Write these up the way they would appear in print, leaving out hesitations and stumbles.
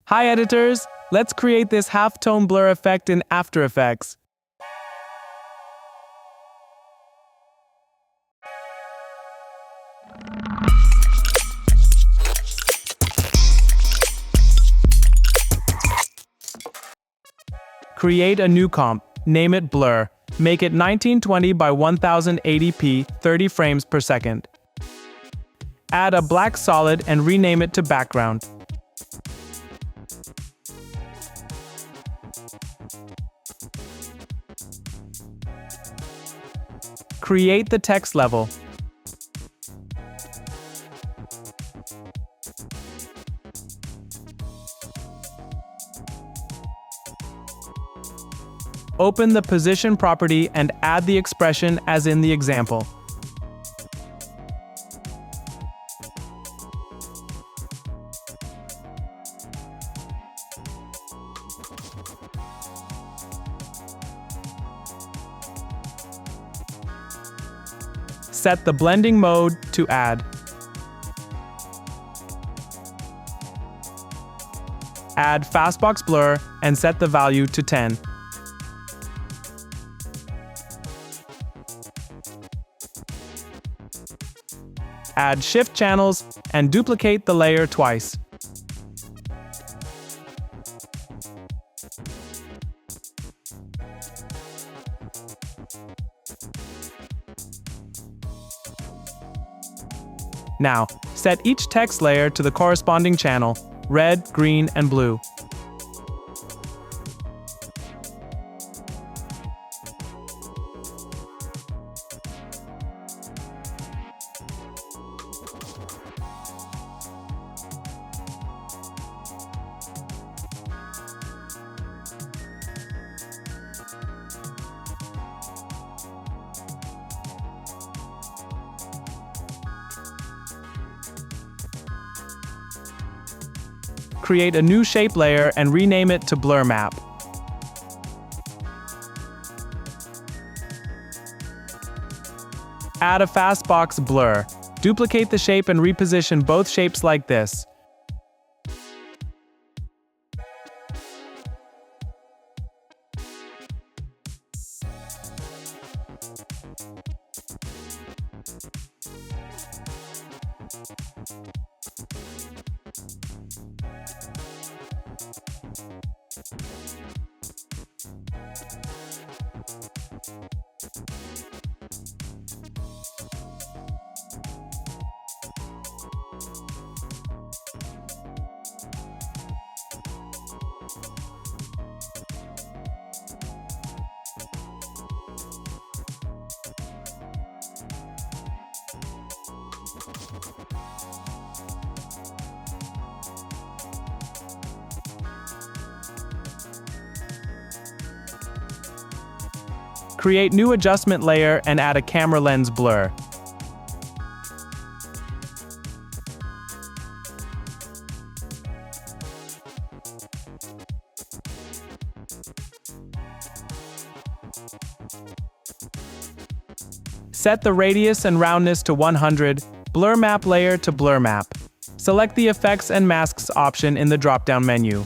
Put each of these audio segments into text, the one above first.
Hi editors, let's create this halftone blur effect in After Effects. Create a new comp, name it Blur, make it 1920 by 1080p, 30 frames per second. Add a black solid and rename it to Background. Create the text level. Open the position property and add the expression as in the example. Set the blending mode to Add. Add Fastbox Blur and set the value to 10. Add shift channels and duplicate the layer twice. Now, set each text layer to the corresponding channel, red, green, and blue. Create a new shape layer and rename it to Blur Map. Add a Fastbox Blur. Duplicate the shape and reposition both shapes like this. Create new adjustment layer and add a camera lens blur. Set the radius and roundness to 100, Blur Map layer to Blur Map. Select the Effects and Masks option in the drop-down menu.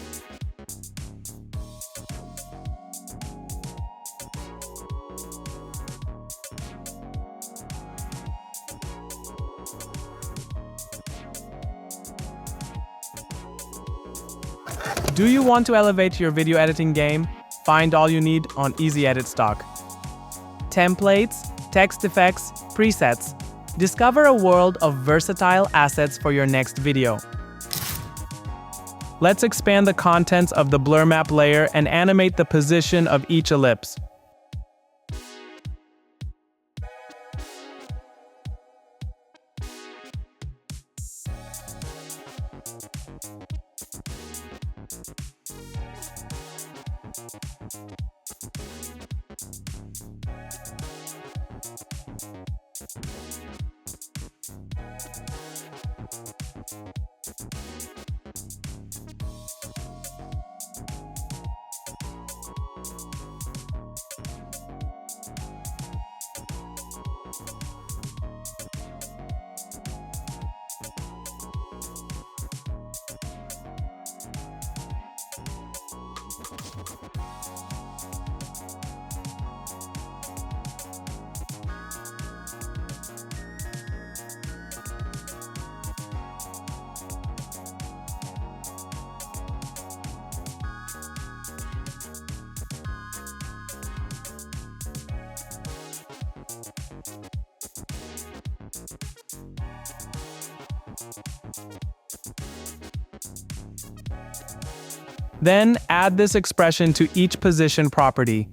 Do you want to elevate your video editing game? Find all you need on Easy Edit Stock. Templates, text effects, presets. Discover a world of versatile assets for your next video. Let's expand the contents of the Blur Map layer and animate the position of each ellipse. Then add this expression to each position property.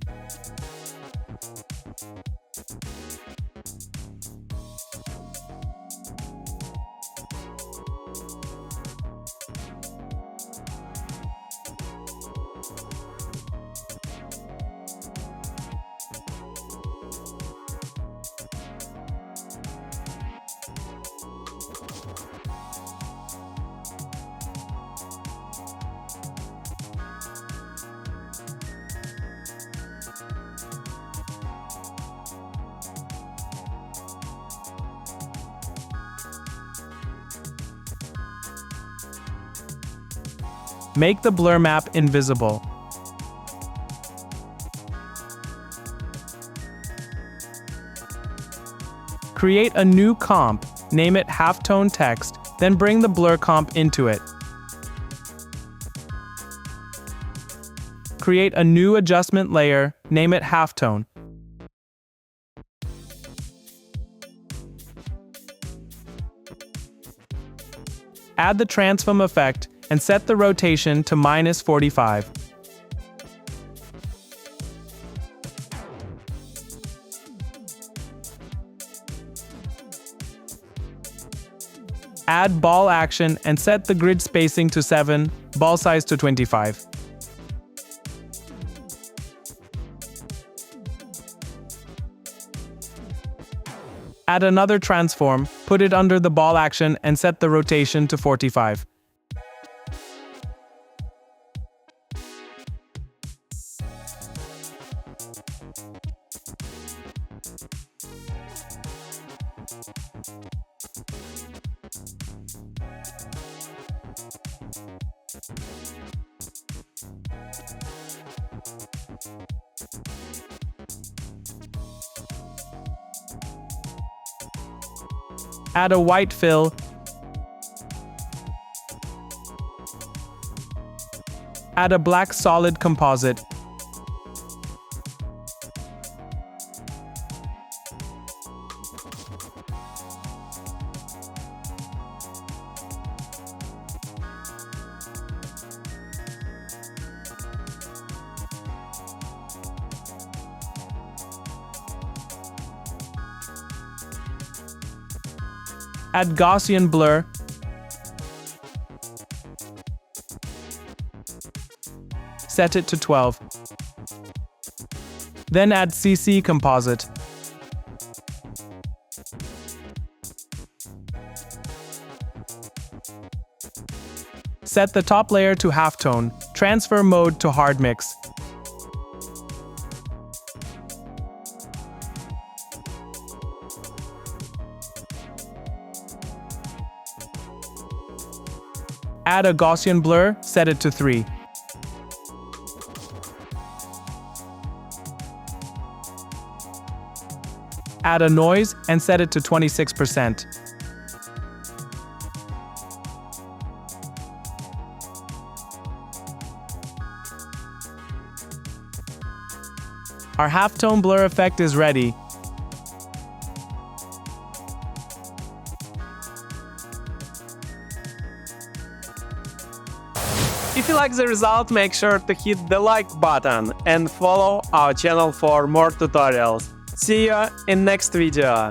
Make the blur map invisible. Create a new comp, name it Halftone Text, then bring the blur comp into it. Create a new adjustment layer, name it Halftone. Add the transform effect and set the rotation to -45. Add ball action and set the grid spacing to 7, ball size to 25. Add another transform, put it under the ball action and set the rotation to 45. Add a white fill. Add a black solid composite. Add Gaussian blur. Set it to 12. Then add CC composite. Set the top layer to halftone. Transfer mode to hard mix. Add a Gaussian blur, set it to 3. Add a noise and set it to 26%. Our halftone blur effect is ready. If you like the result, make sure to hit the like button and follow our channel for more tutorials. See you in next video.